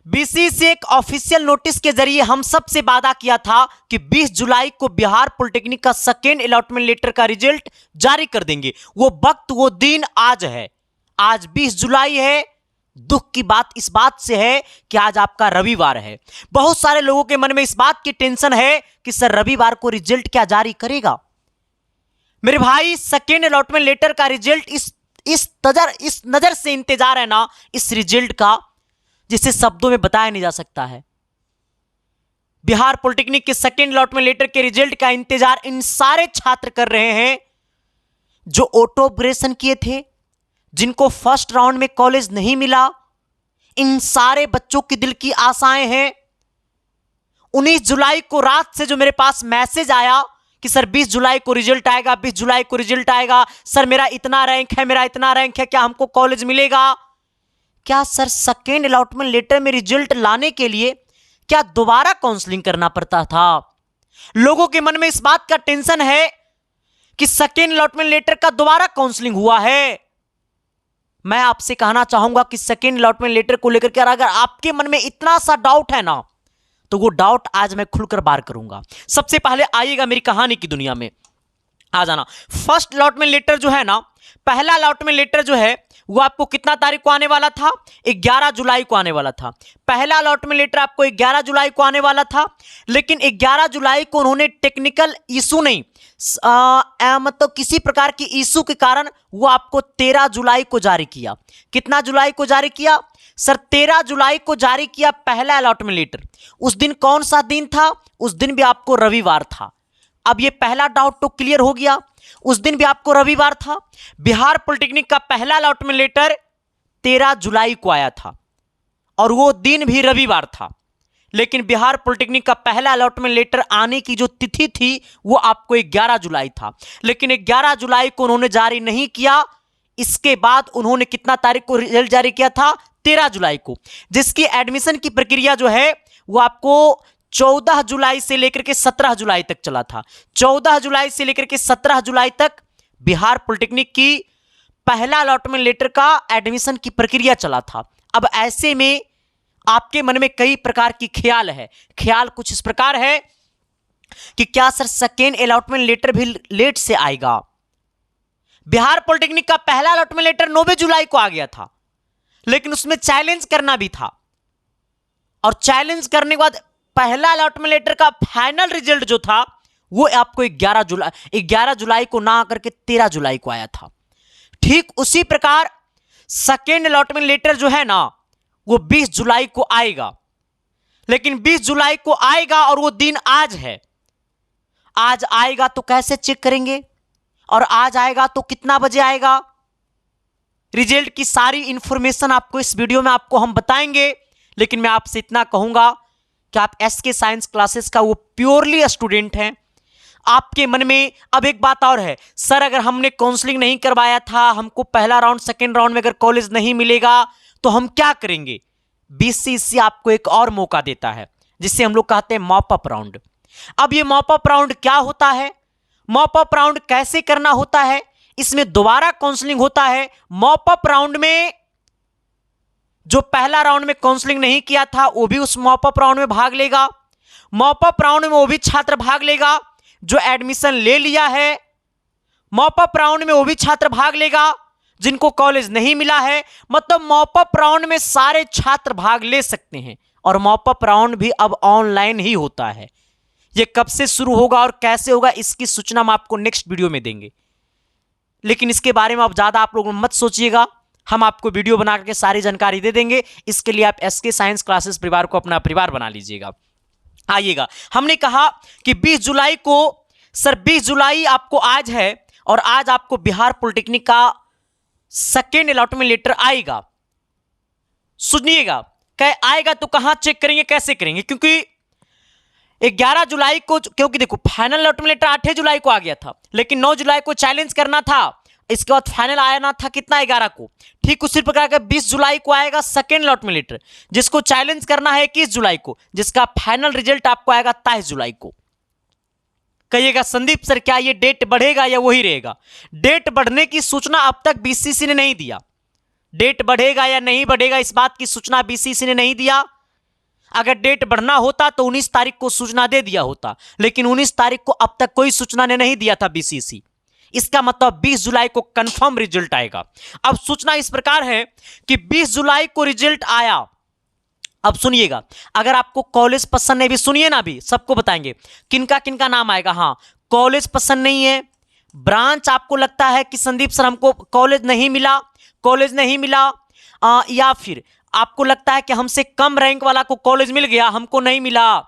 BCC एक official notice के जरिए हम सब से वादा किया था कि 20 जुलाई को बिहार पॉलिटेक्निक का सेकेंड अलॉटमेंट लेटर का रिजल्ट जारी कर देंगे। वो वक्त वो दिन आज है। आज 20 जुलाई है। दुख की बात इस बात से है कि आज आपका रविवार है। बहुत सारे लोगों के मन में इस बात की टेंशन है कि सर रविवार को रिजल्ट क्या जारी करेगा। मेरे भाई, सेकेंड अलॉटमेंट लेटर का रिजल्ट इस नजर से इंतजार है ना इस रिजल्ट का, जिसे शब्दों में बताया नहीं जा सकता है। बिहार पॉलिटेक्निक के सेकेंड अलॉटमेंट लेटर के रिजल्ट का इंतजार इन सारे छात्र कर रहे हैं जो ऑटो ऑपरेशन किए थे, जिनको फर्स्ट राउंड में कॉलेज नहीं मिला। इन सारे बच्चों की दिल की आशाएं हैं। 19 जुलाई को रात से जो मेरे पास मैसेज आया कि सर 20 जुलाई को रिजल्ट आएगा, 20 जुलाई को रिजल्ट आएगा, सर मेरा इतना रैंक है, मेरा इतना रैंक है, क्या हमको कॉलेज मिलेगा? क्या सर सेकेंड अलॉटमेंट लेटर में रिजल्ट लाने के लिए क्या दोबारा काउंसलिंग करना पड़ता था? लोगों के मन में इस बात का टेंशन है कि सेकेंड अलॉटमेंट लेटर का दोबारा काउंसलिंग हुआ है। मैं आपसे कहना चाहूंगा कि सेकेंड अलॉटमेंट लेटर को लेकर के अगर आपके मन में इतना सा डाउट है ना, तो वो डाउट आज मैं खुलकर बार करूंगा। सबसे पहले आइएगा मेरी कहानी की दुनिया में आ जाना। फर्स्ट अलॉटमेंट लेटर जो है ना, पहला अलॉटमेंट लेटर जो है वो आपको कितना तारीख को आने वाला था? 11 जुलाई को आने वाला था। पहला अलॉटमेंट लेटर आपको 11 जुलाई को आने वाला था, लेकिन 11 जुलाई को उन्होंने टेक्निकल इशू नहीं मतलब किसी प्रकार की इशू के कारण वो आपको 13 जुलाई को जारी किया। कितना जुलाई को जारी किया? सर 13 जुलाई को जारी किया पहला अलॉटमेंट लेटर। उस दिन कौन सा दिन था? उस दिन भी आपको रविवार था। अब ये पहला डाउट तो क्लियर हो गया, उस दिन भी आपको रविवार था। बिहार पॉलिटेक्निक का पहला अलॉटमेंट लेटर 13 जुलाई को आया था और वो दिन भी रविवार था, लेकिन बिहार पॉलिटेक्निक का पहला अलॉटमेंट लेटर आने की जो तिथि थी वो आपको 11 जुलाई था, लेकिन 11 जुलाई को उन्होंने जारी नहीं किया। इसके बाद उन्होंने कितना तारीख को रिजल्ट जारी किया था? 13 जुलाई को, जिसकी एडमिशन की प्रक्रिया जो है वो आपको 14 जुलाई से लेकर के 17 जुलाई तक चला था। 14 जुलाई से लेकर के 17 जुलाई तक बिहार पॉलिटेक्निक की पहला अलॉटमेंट लेटर का एडमिशन की प्रक्रिया चला था। अब ऐसे में आपके मन में कई प्रकार की ख्याल है। ख्याल कुछ इस प्रकार है कि क्या सर सेकेंड अलॉटमेंट लेटर भी लेट से आएगा? बिहार पॉलिटेक्निक का पहला अलॉटमेंट लेटर 9 जुलाई को आ गया था, लेकिन उसमें चैलेंज करना भी था, और चैलेंज करने के बाद पहला अलॉटमेंट लेटर का फाइनल रिजल्ट जो था वो आपको 11 जुलाई को ना आकर के 13 जुलाई को आया था। ठीक उसी प्रकार सेकेंड अलॉटमेंट लेटर जो है ना वो 20 जुलाई को आएगा, लेकिन 20 जुलाई को आएगा और वो दिन आज है। आज आएगा तो कैसे चेक करेंगे, और आज आएगा तो कितना बजे आएगा? रिजल्ट की सारी इंफॉर्मेशन आपको इस वीडियो में आपको हम बताएंगे, लेकिन मैं आपसे इतना कहूंगा कि आप एसके साइंस क्लासेस का वो प्योरली स्टूडेंट हैं। आपके मन में अब एक बात और है, सर अगर हमने काउंसलिंग नहीं करवाया था, हमको पहला राउंड सेकेंड राउंड में अगर कॉलेज नहीं मिलेगा तो हम क्या करेंगे? बीसीसी आपको एक और मौका देता है, जिसे हम लोग कहते हैं मॉप अप राउंड। अब ये मॉप अप राउंड क्या होता है? मॉप अप राउंड कैसे करना होता है? इसमें दोबारा काउंसलिंग होता है। मॉप अप राउंड में जो पहला राउंड में काउंसलिंग नहीं किया था वो भी उस मॉप अप राउंड में भाग लेगा। मॉप अप राउंड में वो भी छात्र भाग लेगा जो एडमिशन ले लिया है। मॉप अप राउंड में वो भी छात्र भाग लेगा जिनको कॉलेज नहीं मिला है। मतलब मॉप अप राउंड में सारे छात्र भाग ले सकते हैं, और मॉप अप राउंड भी अब ऑनलाइन ही होता है। ये कब से शुरू होगा और कैसे होगा इसकी सूचना हम आपको नेक्स्ट वीडियो में देंगे, लेकिन इसके बारे में अब ज्यादा आप लोग मत सोचिएगा, हम आपको वीडियो बना करके सारी जानकारी दे देंगे। इसके लिए आप एसके साइंस क्लासेस परिवार को अपना परिवार बना लीजिएगा। आइएगा, हमने कहा कि 20 जुलाई को, सर 20 जुलाई आपको आज है, और आज आपको बिहार पॉलिटेक्निक का सेकेंड अलॉटमेंट लेटर आएगा। सुनिएगा, कह आएगा तो कहां चेक करेंगे, कैसे करेंगे? क्योंकि 11 जुलाई को, क्योंकि देखो फाइनल अलॉटमेंट लेटर 8 जुलाई को आ गया था, लेकिन 9 जुलाई को चैलेंज करना था, इसके बाद फाइनल आना था कितना? 11 को। ठीक उसी प्रकार का 20 जुलाई को आएगा सेकेंड अलॉटमेंट लेटर, जिसको चैलेंज करना है 21 जुलाई को, जिसका फाइनल रिजल्ट आपको आएगा 23 जुलाई को। कहिएगा संदीप सर क्या ये डेट बढ़ेगा या वही रहेगा? डेट बढ़ने की सूचना अब तक बीसीसी ने नहीं दिया। डेट बढ़ेगा या नहीं बढ़ेगा इस बात की सूचना बीसीसी ने नहीं दिया। अगर डेट बढ़ना होता तो 19 तारीख को सूचना दे दिया होता, लेकिन 19 तारीख को अब तक कोई सूचना ने नहीं दिया था बीसीसी। इसका मतलब 20 जुलाई को कंफर्म रिजल्ट आएगा। अब सूचना इस प्रकार है कि 20 जुलाई को रिजल्ट आया। अब सुनिएगा, अगर आपको कॉलेज पसंद नहीं, भी सुनिए ना, अभी सबको बताएंगे किनका किनका नाम आएगा। हाँ, कॉलेज पसंद नहीं है, ब्रांच आपको लगता है कि संदीप सर हमको कॉलेज नहीं मिला, कॉलेज नहीं मिला, या फिर आपको लगता है कि हमसे कम रैंक वाला को कॉलेज मिल गया, हमको नहीं मिला,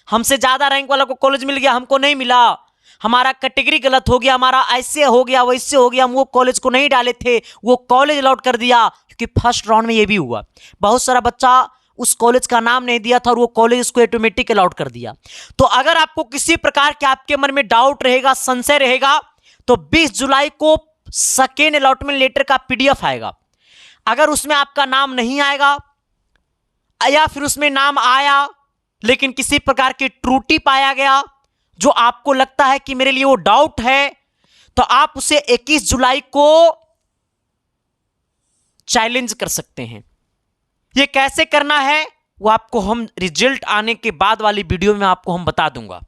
हमसे ज्यादा रैंक वाला को कॉलेज मिल गया, हमको नहीं मिला, हमारा कैटेगरी गलत हो गया, हमारा ऐसे हो गया वैसे हो गया, हम वो कॉलेज को नहीं डाले थे, वो कॉलेज अलॉट कर दिया। क्योंकि फर्स्ट राउंड में ये भी हुआ, बहुत सारा बच्चा उस कॉलेज का नाम नहीं दिया था और वो कॉलेज उसको ऑटोमेटिक अलॉट कर दिया। तो अगर आपको किसी प्रकार के आपके मन में डाउट रहेगा, संशय रहेगा, तो 20 जुलाई को सेकेंड अलॉटमेंट लेटर का पीडीएफ आएगा। अगर उसमें आपका नाम नहीं आएगा या फिर उसमें नाम आया लेकिन किसी प्रकार की त्रुटि पाया गया, जो आपको लगता है कि मेरे लिए वो डाउट है, तो आप उसे 21 जुलाई को चैलेंज कर सकते हैं। ये कैसे करना है वो आपको हम रिजल्ट आने के बाद वाली वीडियो में आपको हम बता दूंगा,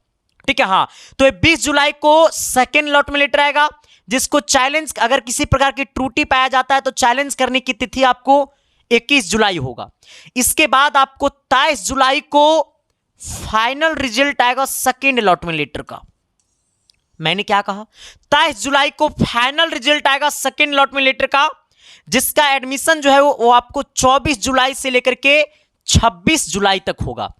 ठीक है। हाँ, तो 20 जुलाई को सेकेंड अलॉटमेंट लेटर आएगा, जिसको चैलेंज, अगर किसी प्रकार की त्रुटि पाया जाता है तो चैलेंज करने की तिथि आपको 21 जुलाई होगा। इसके बाद आपको 23 जुलाई को फाइनल रिजल्ट आएगा सेकेंड अलॉटमेंट लेटर का। मैंने क्या कहा, 23 जुलाई को फाइनल रिजल्ट आएगा सेकेंड अलॉटमेंट लेटर का, जिसका एडमिशन जो है वो आपको 24 जुलाई से लेकर के 26 जुलाई तक होगा।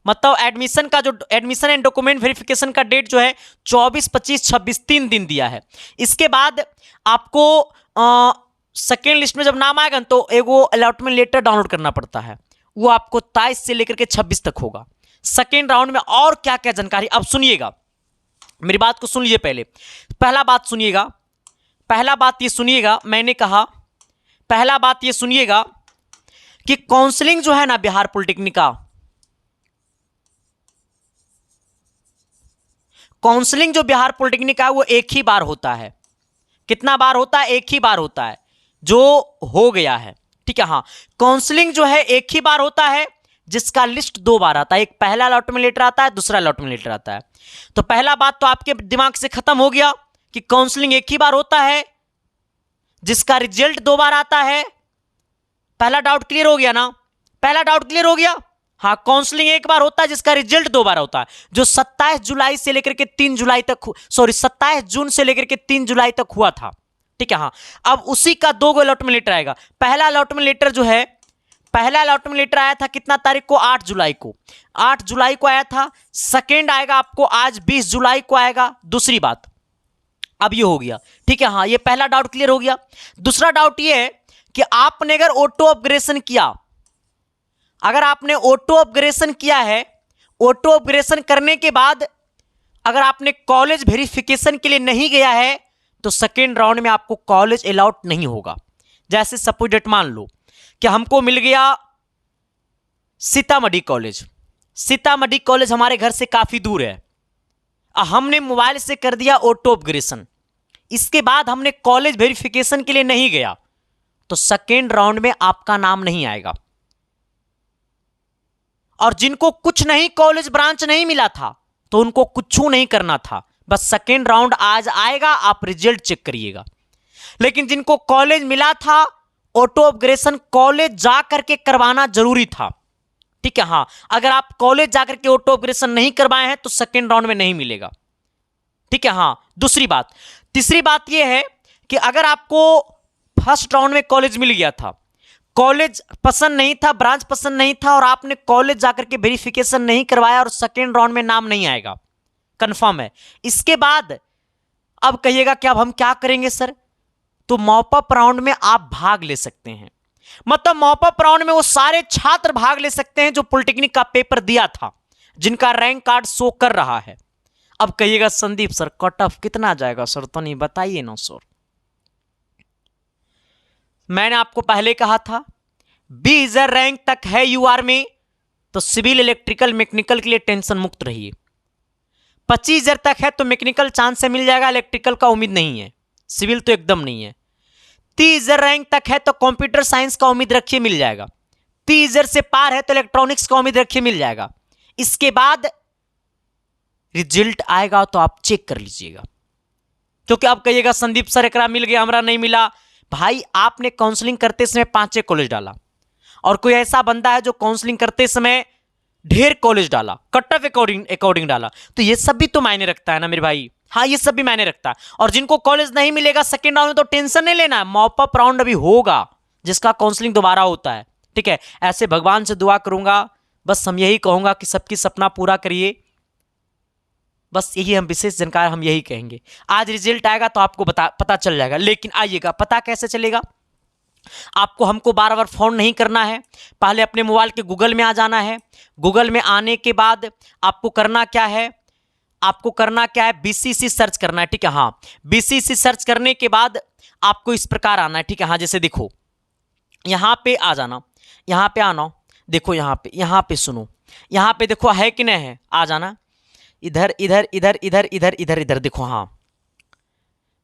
मतलब एडमिशन का जो एडमिशन एंड डॉक्यूमेंट वेरिफिकेशन का डेट जो है 24, 25, 26 3 दिन दिया है। इसके बाद आपको सेकेंड लिस्ट में जब नाम आएगा तो एगो अलॉटमेंट लेटर डाउनलोड करना पड़ता है, वो आपको 23 से लेकर के 26 तक होगा। सेकेंड राउंड में और क्या क्या जानकारी, अब सुनिएगा, मेरी बात को सुन लीजिए। पहला बात सुनिएगा, पहला बात ये सुनिएगा, मैंने कहा पहला बात ये सुनिएगा कि काउंसलिंग जो है ना बिहार पॉलिटेक्निक का, काउंसलिंग जो बिहार पॉलिटेक्निक का वो एक ही बार होता है। कितना बार होता है? एक ही बार होता है, जो हो गया है, ठीक है। हाँ, काउंसलिंग जो है एक ही बार होता है, जिसका लिस्ट 2 बार आता है। एक पहला अलॉटमेंट लेटर आता है, दूसरा अलॉटमेंट लेटर आता है। तो पहला बात तो आपके दिमाग से खत्म हो गया कि काउंसलिंग एक ही बार होता है, जिसका रिजल्ट 2 बार आता है। पहला डाउट क्लियर हो गया ना? पहला डाउट क्लियर हो गया। हाँ, काउंसलिंग एक बार होता है, जिसका रिजल्ट 2 बार होता है, जो 27 जुलाई से लेकर के 3 जुलाई तक, 27 जून से लेकर के 3 जुलाई तक हुआ था, ठीक है। हाँ, अब उसी का 2 गो अलॉटमेंट लेटर आएगा। पहला अलॉटमेंट लेटर जो है, पहला अलॉटमेंट लेटर आया था कितना तारीख को? 8 जुलाई को, 8 जुलाई को आया था। सेकेंड आएगा आपको आज 20 जुलाई को आएगा। दूसरी बात, अब ये हो गया, ठीक है। हाँ, ये पहला डाउट क्लियर हो गया। दूसरा डाउट ये है कि आपने अगर ऑटो अपग्रेडेशन किया, अगर आपने ऑटो अपग्रेडेशन किया है, ऑटो अपग्रेडेशन करने के बाद अगर आपने कॉलेज वेरिफिकेशन के लिए नहीं गया है, तो सेकेंड राउंड में आपको कॉलेज अलॉट नहीं होगा। जैसे सपोज डेट मान लो कि हमको मिल गया सीतामढ़ी कॉलेज, सीतामढ़ी कॉलेज हमारे घर से काफी दूर है, हमने मोबाइल से कर दिया ऑटो अपग्रेडेशन, इसके बाद हमने कॉलेज वेरिफिकेशन के लिए नहीं गया, तो सेकेंड राउंड में आपका नाम नहीं आएगा। और जिनको कुछ नहीं, कॉलेज ब्रांच नहीं मिला था, तो उनको कुछ नहीं करना था, बस सेकेंड राउंड आज आएगा, आप रिजल्ट चेक करिएगा। लेकिन जिनको कॉलेज मिला था, ऑटो अपग्रेडेशन कॉलेज जा करके करवाना जरूरी था, ठीक है। हाँ, अगर आप कॉलेज जाकर के ऑटो अपग्रेडेशन नहीं करवाए हैं तो सेकेंड राउंड में नहीं मिलेगा, ठीक है। हाँ, दूसरी बात, तीसरी बात यह है कि अगर आपको फर्स्ट राउंड में कॉलेज मिल गया था, कॉलेज पसंद नहीं था, ब्रांच पसंद नहीं था, और आपने कॉलेज जाकर के वेरिफिकेशन नहीं करवाया, और सेकेंड राउंड में नाम नहीं आएगा, कंफर्म है। इसके बाद अब कहिएगा कि अब हम क्या करेंगे सर? तो मॉपअप राउंड में आप भाग ले सकते हैं। मतलब मॉपअप राउंड में वो सारे छात्र भाग ले सकते हैं जो पॉलिटेक्निक का पेपर दिया था, जिनका रैंक कार्ड शो कर रहा है। अब कहिएगा संदीप सर कट ऑफ कितना जाएगा सर? तो नहीं बताइए ना सर। मैंने आपको पहले कहा था 20,000 रैंक तक है यूआर में, तो सिविल, इलेक्ट्रिकल, मैकेनिकल के लिए टेंशन मुक्त रहिए। 25,000 तक है तो मैकेनिकल चांस से मिल जाएगा, इलेक्ट्रिकल का उम्मीद नहीं है, सिविल तो एकदम नहीं है। 30,000 रैंक तक है तो कंप्यूटर साइंस का उम्मीद रखिए, मिल जाएगा। 30,000 से पार है तो इलेक्ट्रॉनिक्स का उम्मीद रखिए मिल जाएगा। इसके बाद रिजल्ट आएगा तो आप चेक कर लीजिएगा, क्योंकि आप कहिएगा संदीप सर एकरा मिल गया हमरा नहीं मिला। भाई आपने काउंसलिंग करते समय 5-6 कॉलेज डाला, और कोई ऐसा बंदा है जो काउंसलिंग करते समय ढेर कॉलेज डाला, कट ऑफ अकॉर्डिंग डाला, तो ये सब भी तो मायने रखता है ना मेरे भाई। हाँ, ये सब भी मायने रखता है। और जिनको कॉलेज नहीं मिलेगा सेकेंड राउंड में, तो टेंशन नहीं लेना है, मॉप अप राउंड अभी होगा जिसका काउंसलिंग दोबारा होता है। ठीक है, ऐसे भगवान से दुआ करूंगा, बस हम यही कहूंगा कि सबकी सपना पूरा करिए, बस यही हम विशेष जानकार हम यही कहेंगे। आज रिजल्ट आएगा तो आपको पता चल जाएगा, लेकिन आइएगा पता कैसे चलेगा? आपको हमको बार बार फोन नहीं करना है, पहले अपने मोबाइल के गूगल में आ जाना है। गूगल में आने के बाद आपको करना क्या है, आपको करना क्या है, बीसीसी सर्च करना है। ठीक है, हाँ, बीसीसी सर्च करने के बाद आपको इस प्रकार आना है। ठीक है, हाँ, जैसे देखो यहाँ पे आ जाना, यहाँ पे आना, देखो यहाँ पे सुनो, यहाँ पे देखो है कि नहीं है, आ जाना इधर इधर इधर इधर इधर इधर इधर, देखो, हाँ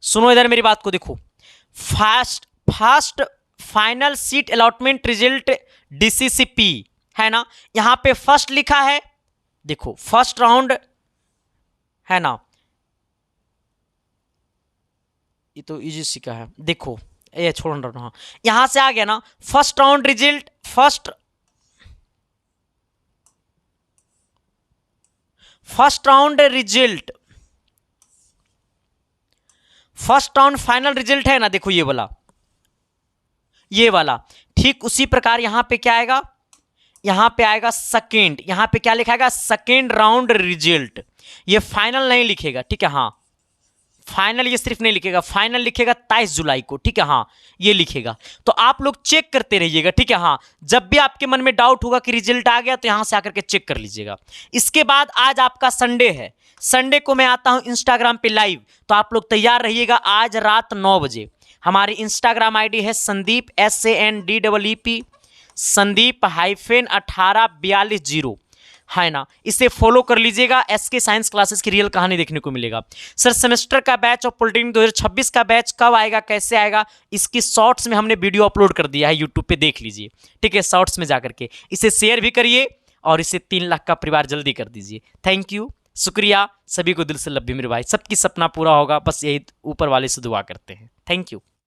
सुनो इधर मेरी बात को, देखो fast final seat allotment result DCCP है ना, यहाँ पे फर्स्ट लिखा है, देखो फर्स्ट राउंड है ना, ये तो इजी सी का है, देखो ये छोड़ रहा हूँ, यहां से आ गया ना first round result, first round result, first round final result है ना, देखो ये वाला ठीक उसी प्रकार यहां पे क्या आएगा, यहां पे आएगा सेकेंड, यहां पे क्या लिखाएगा, सेकेंड राउंड रिजल्ट, ये फाइनल नहीं लिखेगा। ठीक है, हाँ फाइनल ये सिर्फ नहीं लिखेगा, फाइनल लिखेगा 23 जुलाई को। ठीक है, हाँ ये लिखेगा, तो आप लोग चेक करते रहिएगा। ठीक है, हाँ जब भी आपके मन में डाउट होगा कि रिजल्ट आ गया तो यहां से आकर के चेक कर लीजिएगा। इसके बाद आज आपका संडे है, संडे को मैं आता हूं इंस्टाग्राम पे लाइव, तो आप लोग तैयार रहिएगा। आज रात 9 बजे हमारी इंस्टाग्राम आईडी है संदीप SANDEEP संदीप-1842 है ना, इसे फॉलो कर लीजिएगा। SK साइंस क्लासेस की रियल कहानी देखने को मिलेगा। सर सेमेस्टर का बैच और पॉलिटेक्निक 2026 का बैच कब आएगा, कैसे आएगा, इसकी शॉर्ट्स में हमने वीडियो अपलोड कर दिया है, यूट्यूब पे देख लीजिए। ठीक है, शॉर्ट्स में जाकर के इसे शेयर भी करिए और इसे 3 लाख का परिवार जल्दी कर दीजिए। थैंक यू, शुक्रिया, सभी को दिल से लव यू मेरे भाई, सबकी सपना पूरा होगा, बस यही ऊपर वाले से दुआ करते हैं। Thank you.